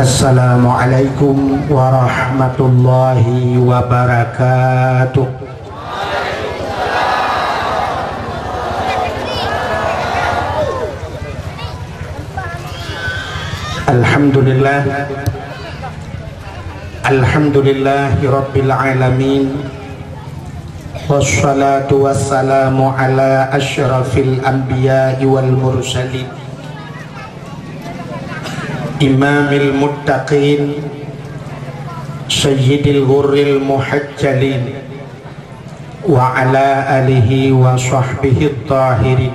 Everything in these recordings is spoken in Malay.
Assalamualaikum warahmatullahi wabarakatuh. Alhamdulillah, alhamdulillahi rabbil alamin, wassalatu wassalamu ala asyrafil anbiya'i wal mursalin, imamil muttaqin, sayyidil ghurril muhajjalin, wa ala alihi wa sahbihi tahirin.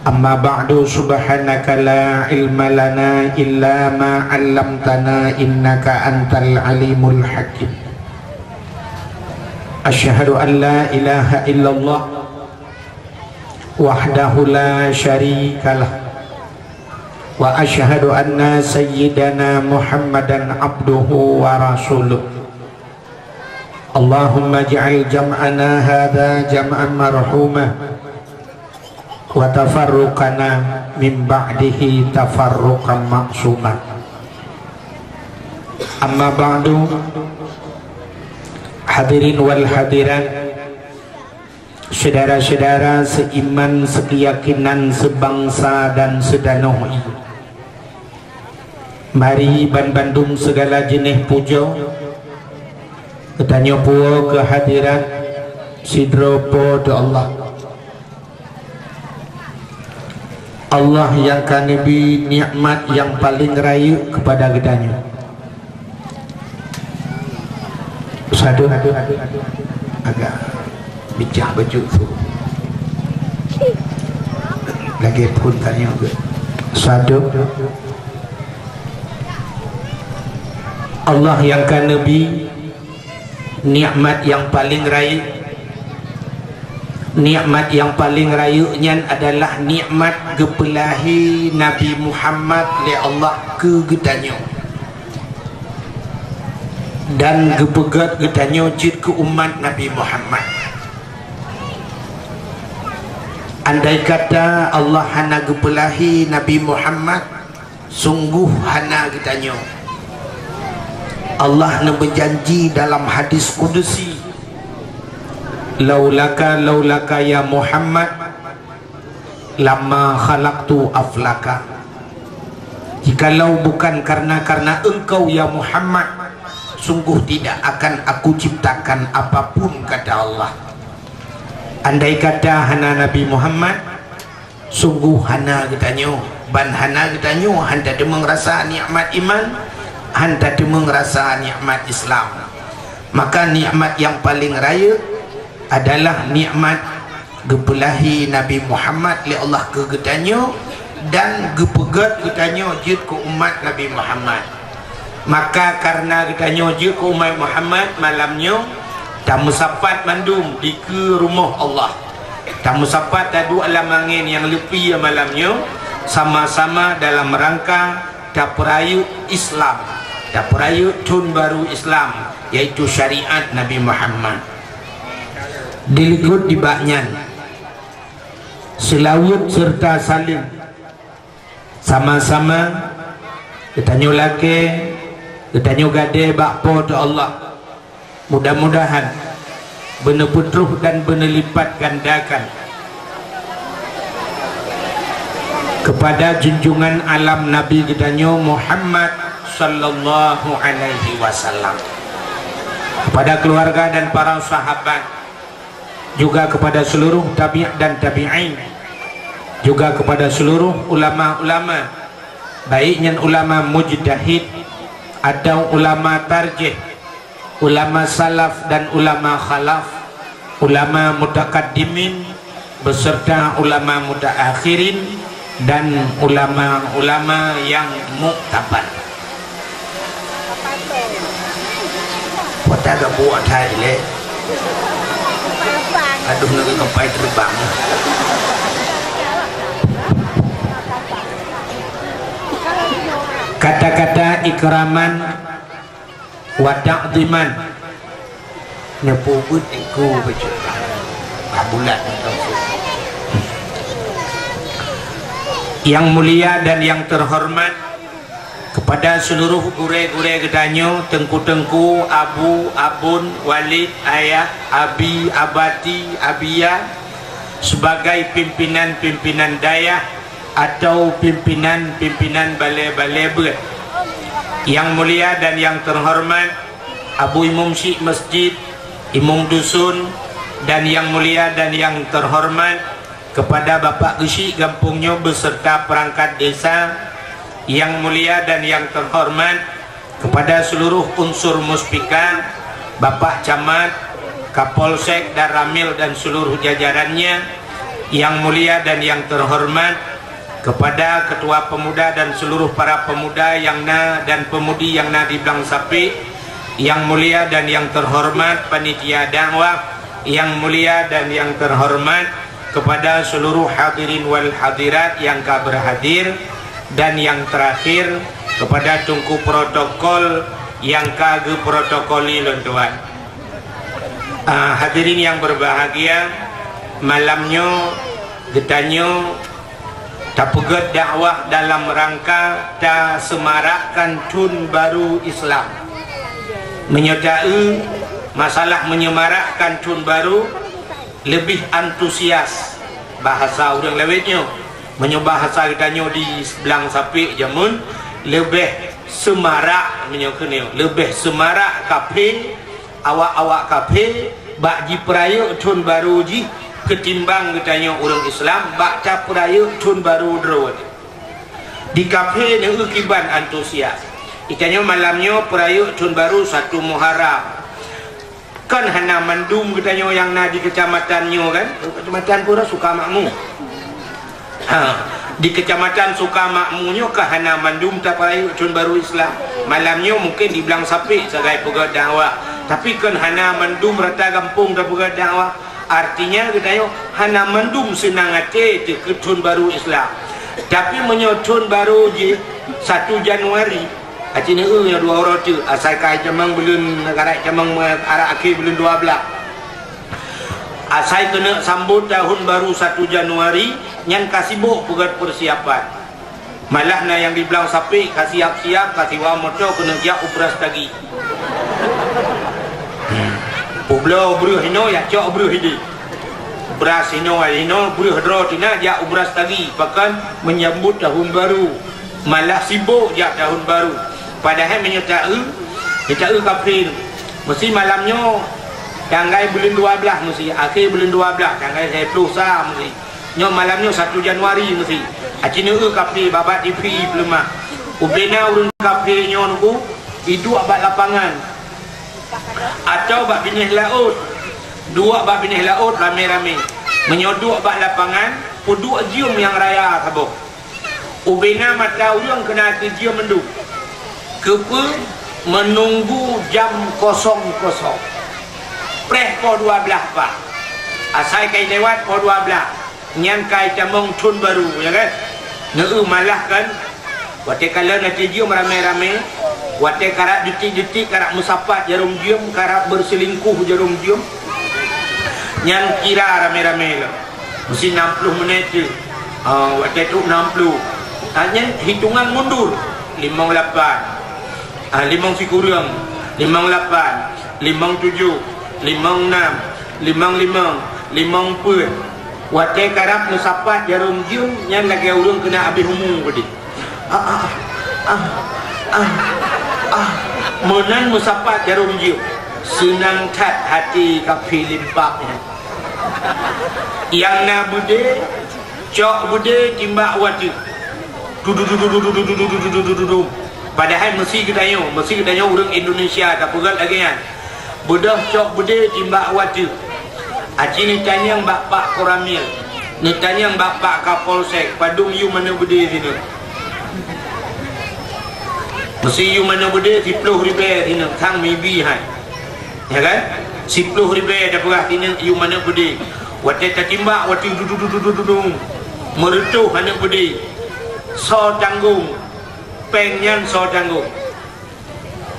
Amma ba'du, subhanaka la ilma lana illa ma 'allamtana innaka antal alimul hakim. Asyhadu an la ilaha illallah wahdahu la syarikalah, wa asyhadu anna sayyidana Muhammadan abduhu wa rasuluh. Allahumma ij'al jam'ana hadha jam'an marhumah wa tafarruqana min ba'dihi tafarruqan ma'sumah. Amma ba'du, hadirin wal hadirat, saudara-saudara seiman, sekeyakinan, sebangsa dan sedanuh ini, mari Bandung segala jenis puja ketanya puo kehadiran sidropo do Allah yang kanibi nikmat yang paling raya kepada gedanya. Sadu agak bijak baju tu lagi pun tanya ke sadu Allah yang kanibi nikmat yang paling raya. Nikmat yang paling rayunya adalah nikmat gepelahi Nabi Muhammad li Allah ke gedanya dan gepegat gedanya jid ke umat Nabi Muhammad. Andai kata Allah hana gepelahi Nabi Muhammad, sungguh hana gedanya. Allah nak berjanji dalam hadis kudusi, laulaka ya Muhammad lama khalaqtu aflaka. Jikalau bukan karena engkau ya Muhammad, sungguh tidak akan aku ciptakan apapun, kata Allah. Andai kata hana Nabi Muhammad, sungguh hana getanyo, ban hana getanyo hanta demeng rasa nikmat iman, hanta demeng rasa nikmat Islam. Maka nikmat yang paling raya adalah nikmat gepelahi Nabi Muhammad li Allah ke getanyo dan gepegat getanyo jid ke umat Nabi Muhammad. Maka karena getanyo jid ke umat Muhammad, malamnya tamu sapat mandum di ke rumah Allah, tamu sapat tadu alam angin yang lepi ya malamnya, sama-sama dalam rangka daperayu Islam, daperayu tun baru Islam, yaitu syariat Nabi Muhammad. Dilikut di baknyan selawut serta saling sama-sama ketanyo laki ketanyo gade bakpo tu Allah. Mudah-mudahan benar putruh dan benar lipat gandakan kepada junjungan alam Nabi ketanyo Muhammad sallallahu alaihi wasallam, kepada keluarga dan para sahabat, juga kepada seluruh tabi' dan tabi'in, juga kepada seluruh ulama-ulama, baiknya ulama mujtahid atau ulama tarjih, ulama salaf dan ulama khalaf, ulama mutakaddimin beserta ulama mutaakhirin dan ulama-ulama yang muktabar. Kota agak buat hari le. Aduh, nak kepai terbang. Kata-kata ikraman wa ta'ziman nepubut iku baca bulan yang mulia dan yang terhormat, kepada seluruh gure-gure gedanyo, tengku-tengku, abu, abun, walid, ayah, abi, abati, abia, sebagai pimpinan-pimpinan dayah atau pimpinan-pimpinan balai-balai berat. Yang mulia dan yang terhormat Abu Imam Syekh Masjid, Imam Dusun, dan yang mulia dan yang terhormat kepada Bapak Gesyik Gampungnya beserta perangkat desa, yang mulia dan yang terhormat kepada seluruh unsur muspika, Bapak Camat, Kapolsek dan Ramil dan seluruh jajarannya, yang mulia dan yang terhormat kepada Ketua Pemuda dan seluruh para pemuda yang dan pemudi yang di Blang Sapi, yang mulia dan yang terhormat panitia dakwah, yang mulia dan yang terhormat kepada seluruh hadirin wal hadirat yang berhadir, dan yang terakhir kepada tungku protokol yang kage protokoli lontuan. Hadirin yang berbahagia, malamnya getanyo tapegat dakwah dalam rangka ta semarakkan Tahun Baru Islam. Menyertai masalah menyemarakkan Tahun Baru lebih antusias bahasa orang lewetnya, menyebahasa getanyo di Blang Sapi jamun lebih semarak menyokene, lebih semarak kafe awak-awak kafe bak ji peraya Tahun Baru ji ketimbang getanyo orang Islam bak ta peraya Tahun Baru drone. Di kafe ne ukiban antusias. Ikanyo malamnya peraya Tahun Baru 1 Muharram. Kan hana mandum getanyo yang di kecamatannya kan? Kecamatan pura Sukamakmur. Di kecamatan Sukamakmurnya ke hana mandum tak peraya Tahun Baru Islam. Malamnya mungkin di Blang Sapi sebagai peguat dakwah. Tapi kan hana mandum rata kampung tak peguat dakwah. Artinya getanyo hana mandum senang hati ke Tahun Baru Islam. Tapi menyotun baru je 1 Januari. Artinya yang 2 orang tu asal kai camang belum negara camang arah akhir belum 12. Asal kena sambut tahun baru 1 Januari yang kasibuk buat persiapan. Malah na yang di Blang Sapi kasih siap-siap kasih wa motor kena jak ubras lagi. Poblo bruh hino ya cok bruh hidi. Ubras hino bruh dro tina jak ubras lagi bahkan menyambut tahun baru. Malah sibuk jak tahun baru. Padahal menyertai kafir mesti malamnya tanggal bulan 12 mesti akhir bulan 12 tanggal 10 sah mesti nyo malamnya 1 Januari mesti acine kafir babat TV lemah ubena urun kafir nyo nuku itu abad lapangan atau bab binih laut dua bab binih laut rame-rame menyoduk bab lapangan puduk jium yang raya sabok ubena mata urang kena jium menduk kepa menunggu jam 00 preh po 12 pak asal kai lewat po 12 nyan kai camong Tahun Baru ya kan ngeu malah kan wate kala nanti jium rame-rame wate karak detik-detik karak musapat jarum jium karak berselingkuh jarum jium nyan kira rame-rame lah mesti 60 menit tu wate tu 60 hanya hitungan mundur 58 limang si kurang 58 57 56 55 50 wate karap musapat jarum jium yang lagi urang kena habis umum tadi menan musapat jarum jium senang tat hati kafi limpaknya yang na bude cok bude timbak wati dudu padahal mesti kita orang Indonesia tak pegal lagi kan budak cok bude timbak wati aci ni tanya bapak Koramil ni tanya bapak Kapolsek padung you mana bude sini mesti you mana bude 10 ribu sini sang mibi hai ya kan 10 ribu dah perah sini you mana bude wati tak timbak wati dudu merutuh mana bude so tanggung pengen so tanggung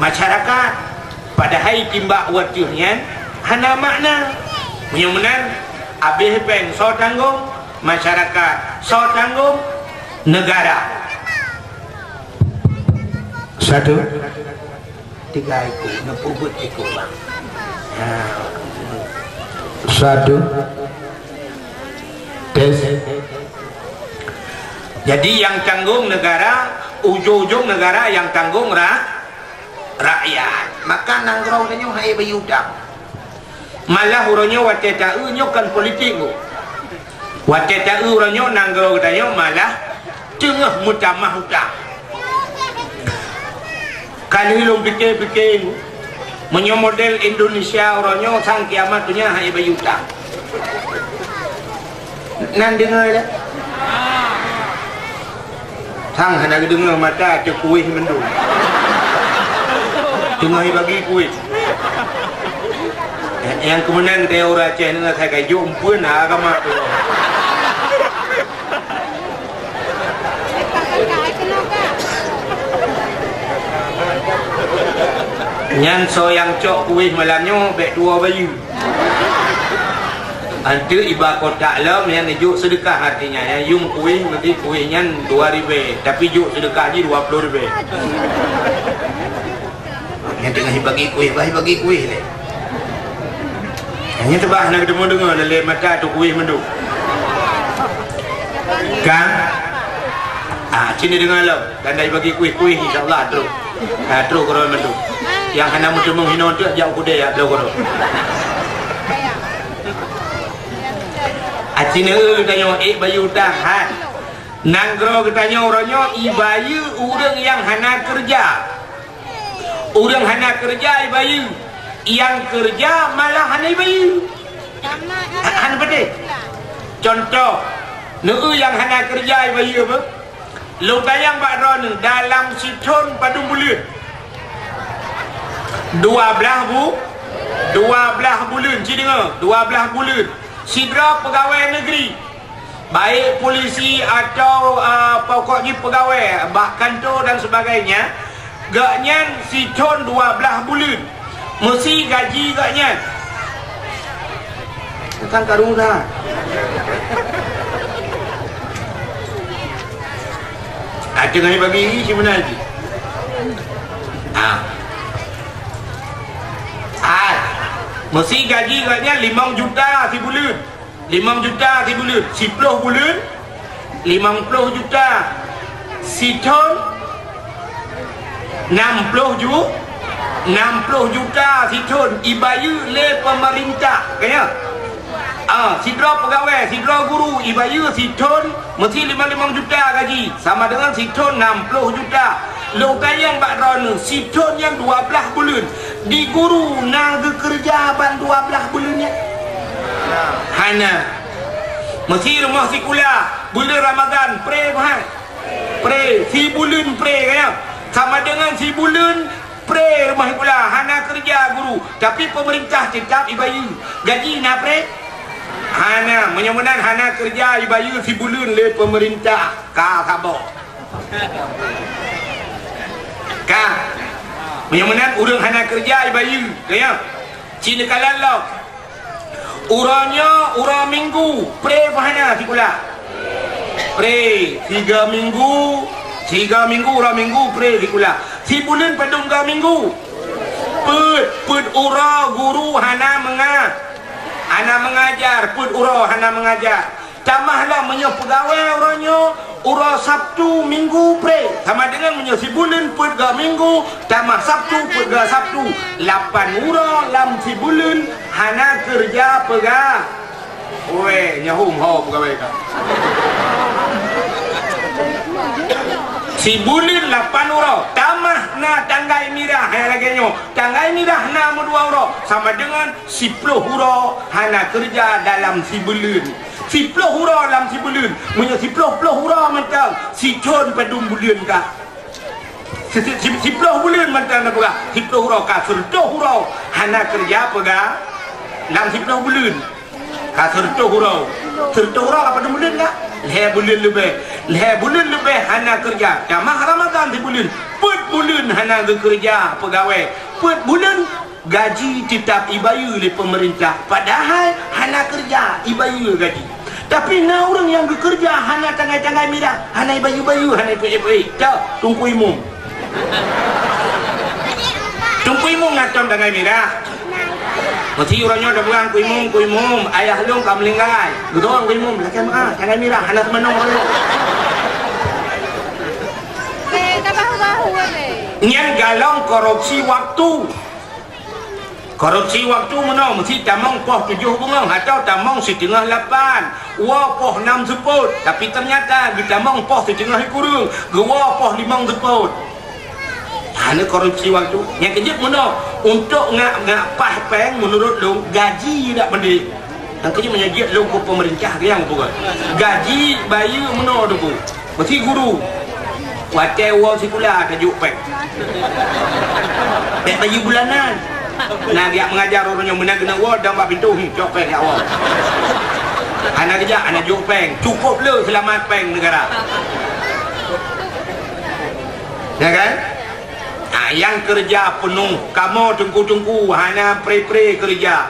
masyarakat pada hari timbak watuhnya hana makna menyumenan habis peng so tanggung masyarakat so tanggung negara Satu, tiga ekor, nepubut ekor bang. Satu, tes. Jadi yang tanggung negara, ujung-ujung negara yang tanggung rakyat. Maka nangrau nyo hai bayudang. Malah uronyo wateta nyokan politik bu. Wateta uronyo nangrau danyo malah tengah mutamah hutang. Kalau ilmu fikir-fikir menyo model Indonesia orangnya sang kiamat punya hai bayutang. Nan dengar dah. Sang hendak dengar mata tu kuih mendung. Dengar bagi kuih. Yang kemudian dia orang Aceh dengar saya kayu pun agama tu. Nyan so yang cok kuih malamnya bek dua bayu. Antu iba kotak lam yang juk sedekah artinya yang yung kuih nanti kuihnya 2 ribu tapi juk sedekah je 20 ribu. Yang tengah bagi kuih le. Hanya tebah nak ketemu dengar le mata tu kuih menduk. Kan? Sini dengar lam dan dari bagi kuih insya-Allah terus. Terus kalau menduk. Yang hendak muncul menghina tu jauh kudai ya belakang. Acina tanya bayu tahan. Nanggro katanya orangnya ibayu orang yang hana kerja. Orang hana kerja ibayu. Yang kerja malah hana ibayu. Hana betul. Contoh, nu yang hana kerja ibayu apa? Lu tayang Pak Ron dalam siton padung bulir. 12 bulan ci dengar 12 bulan sidra pegawai negeri baik polisi atau pokoknya pegawai bak kantor dan sebagainya gaknya siton 12 bulan mesti gaji gaknya tentang karuna ada ngai bagi si benar ni mesti gaji katnya 5 juta si bulan 5 juta si bulan 10 bulan 50 juta si tahun 60 juta si tahun ibayu le pemerintah kaya sidra pegawai sidra guru ibayu si tahun mesti 5 juta gaji sama dengan si tahun 60 juta lo tayang Pak Ron si tahun yang 12 bulan di guru nang kerja ban 12 bulannya hana mesti rumah sekolah bulan Ramadan pre mahal pre si bulan pre kaya sama dengan si bulan pre rumah sekolah hana kerja guru tapi pemerintah tetap ibayu gaji na pre hana menyemenan hana kerja ibayu si bulan le pemerintah ka kabo ka menyemenan urang hana kerja ibayu kaya Cina kalalok urangnya urang minggu pre hana sekolah pre 3 minggu urang minggu pre sekolah si bulan padung 3 minggu put urang guru hana mengajar put urang hana mengajar tamahlah menyo pegawai orangnya urang Sabtu minggu pre sama dengan menyo si bulan put 3 minggu tamah Sabtu put 3 Sabtu 8 urang lam si bulan hana kerja pegawai we nyahum ho pegawai ka si bulan 8 urang tamah na tanggai mirah yang lagi nyo tanggai mirah na 2 urang sama dengan 10 urang hana kerja dalam si bulan 10 urang dalam si bulan punya 10 urang mentang si con padung bulan ka 10 bulan mentang na pega 10 urang ka 10 urang hana kerja pega dalam 10 bulan ka 10 urang apa bulan ka le bulan lebih hana kerja tamah Ramadan di bulan put bulan hana kerja pegawai put bulan gaji tetap ibayu oleh pemerintah padahal hana kerja ibayu gaji tapi na orang yang bekerja hana tangai-tangai mirah hana ibayu-bayu hana ibayu tak tungku imum imum natam dengan merah. Mesti orangnya dah bilang ku imum, ayah lu kam linggai. Gitu orang ku imum, laki mak, dengan merah, anak menong lu. Yang galong korupsi waktu. Korupsi waktu mana mesti tamang poh 7 bunga atau tamang setengah 8. Wa poh 6 seput. Tapi ternyata di tamang poh setengah kurung. Gua poh 5 seput. Hanya korupsi waktu. Yang kejap mana untuk ngak pah peng menurut lu gaji tak penting. Yang kejap menyajik lu ke pemerintah yang bukan. Gaji bayi mana tu pun. Mesti guru. Watai wa sekolah tajuk peng. Tak bayi bulanan. Nah dia mengajar orang yang benar kena wad dan buat pintu jok peng ya Allah. Anak kerja anak jok peng cukup le selamat peng negara. Ya kan? Nah, yang kerja penuh kamu tunggu hana pre kerja.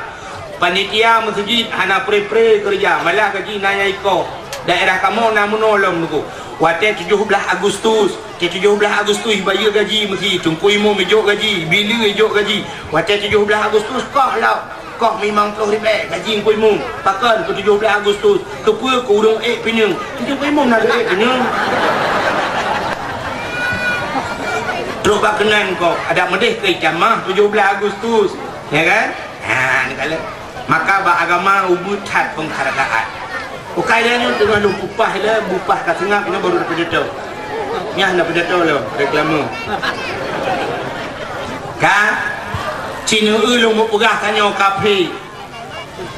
Panitia masjid hana pre kerja. Malah gaji nanya iko. Daerah kamu namun nolong nunggu. Watai 17 Agustus 17 Agustus bayar gaji mesti tungku imam ejok gaji bila ejok gaji watai 17 Agustus kau lah kau memang 50 ribu gaji tungku imam pakan ke 17 Agustus kepa ke urung pinang tungku imam nak ada pinang terus bakanan kau ada medih ke jamah 17 Agustus ya kan ni kalau maka agama ubud hat penghargaan. Bukai dia ni dengan lu upah dia, upah kat tengah kena baru dapat jatuh. Nyah nak berjatuh lah, reklama. Kan? Cina lu mau pegah tanya kafe.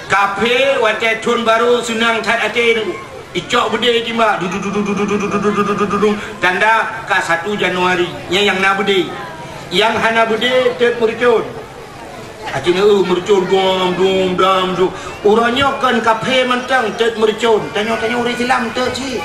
Kafe wajah tun baru senang cat ate tu. Icok berde timba. Tanda ke 1 Januari. Yang nak berde. Yang hana berde tet mericun. Acina mercun dam. Orangnya kan kafe mentang tet mercun. Tanya orang Islam tet cik.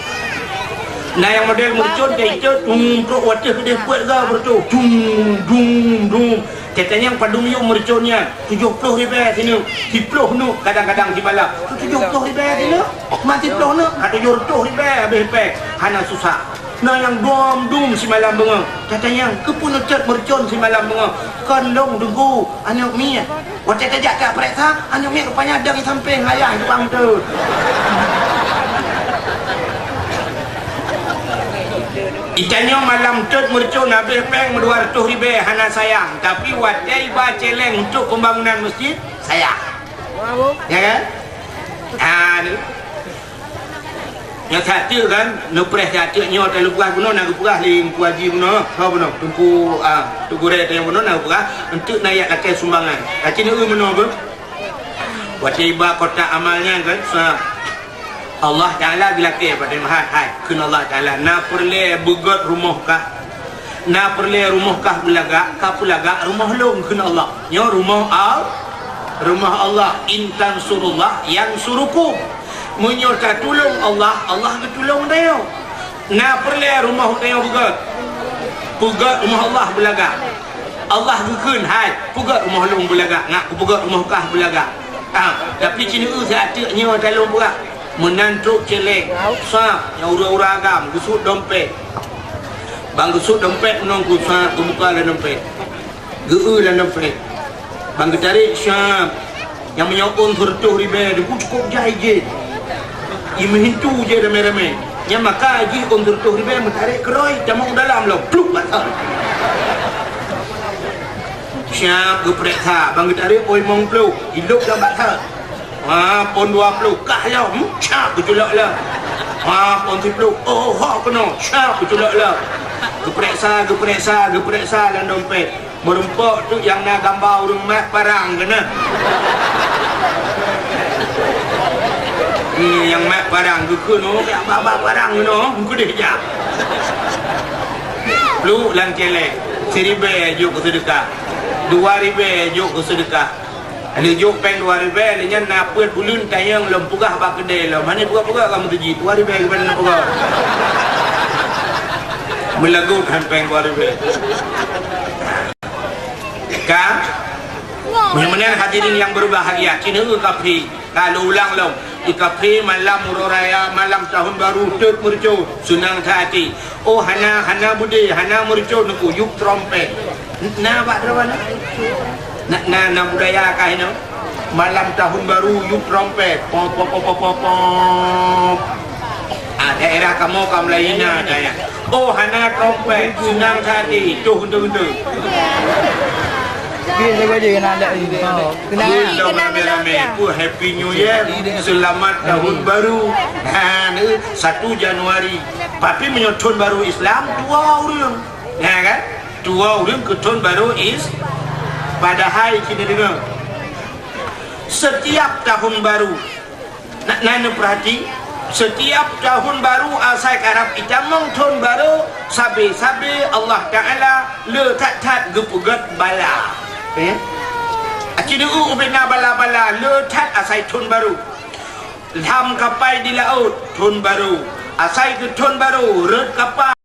Nah yang model mercun dia tet untuk wadah dia buat ga bertu. Dung. Katanya yang padung yu mercunnya 70 ribu sini. 10 nu kadang-kadang di malam. 70 ribu sini. Mati 10 nu ada 70 ribu habis pek. Hana susah. Nah yang dum si malam bunga. Katanya kepun tet mercun si malam bunga. Kan long tunggu anak mi. Waktu kejak tak periksa anak mi rupanya ada di samping ayah depan tu. Itanya malam tet mercun habis peng 200 ribu hana sayang. Tapi watai ba celeng untuk pembangunan masjid sayang. Ya kan? Ni yang satu kan nupres satu nyo tak lupa guna nak pegah ling puaji guna ha guna tunggu tunggu rek yang guna nak pegah untuk naik akan sumbangan tapi ni meno apa buat iba kotak amalnya kan Allah Taala bila ke pada mahat hai kun Allah Taala na perle bugot rumah kah na perle rumah kah belaga ka pulaga rumah long kun Allah nyo rumah Allah intan surullah yang surukum menyerta tolong Allah ke tolong dia. Na perle rumah dia pugat rumah Allah belaga. Allah gekun hai pugat rumah long belaga. Ngak pugat rumah kah belaga. Tapi cina saatnya dalam pugat menantuk celeng. Sah yang ura-ura agam gusut dompet. Bang gusut dompet menunggu sah buka lah dompet. Geu lah dompet. Bang tarik sah yang menyokong 100 ribu dia cukup jahit. Imehintu je rame-rame. Yang maka haji kontur tu ribu mentarik keroi camuk dalam lo pluk batal. Siap geprek ha bang tarik oi mong pluk hidup dah batal. Pon 20 kah lah siap berjulak lah. Pon 10 kena siap berjulak lah. Geprek sa dan dompet. Merempok tu yang nak gambar rumah parang kena. Yang mak barang ke no yang baba barang no ku dia jap lu lang celek 1,000 juk ke sedekah 2,000 juk ke sedekah ada juk peng 2,000 dia nak puat bulun tayang lom pugah bak kedai lo mana pugah kamu tuji 2,000 kepada nak pugah melagukan peng 2,000 kan mudah-mudahan hadirin yang berbahagia cina kafi kalau ulang lo di kafe malam muroraya malam tahun baru tet mercu senang hati hana bude hana mercu nuku yuk trompet Nak mana? Nak budaya kah ini? Malam tahun baru you trompet. Pom pom pom pom pom pom. Daerah kamu lainnya ada ya. Oh, hana trompet senang tadi. Tuh. Kita saja kena ada ini. Kena rame-rame. Happy New Year. Selamat tahun baru. 1 Januari. Tapi menyebut tahun baru Islam 2 orang. Ya kan? 2 orang ke tahun baru padahal kita dengar setiap tahun baru nak perhati setiap tahun baru asal Arab kita mong tahun baru sabi Allah Ta'ala le tat gepugat bala ya akhirnya ubena bala le tat asal tahun baru ham kapai di laut tahun baru asal ke tahun baru red kapal